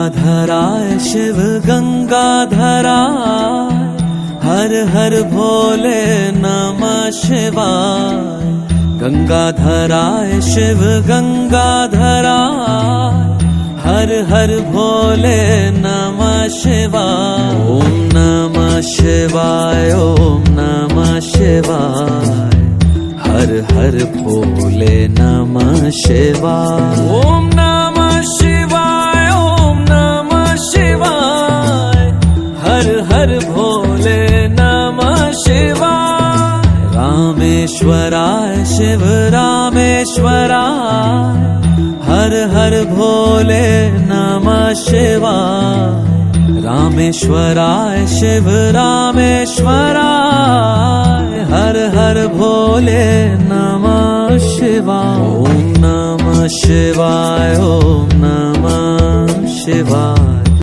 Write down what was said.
धराय शिव गंगाधराय, हर हर भोले नमः शिवाय। गंगाधराय शिव गंगाधराय, हर हर भोले नमः शिवाय। ओम नमः शिवाय, ओम नमः शिवाय, हर हर भोले नमः शिवाय। ओम नमः शिवाय, ओम नमः शिवाय, हर हर भोले नमः शिवाय। रामेश्वराय शिव रामेश्वराय, हर हर भोले नमः शिवाय। रामेश्वराय शिव रामेश्वराय, हर हर भोले नमः शिवाय। ओम नमः शिवाय, ओम नमः शिवाय,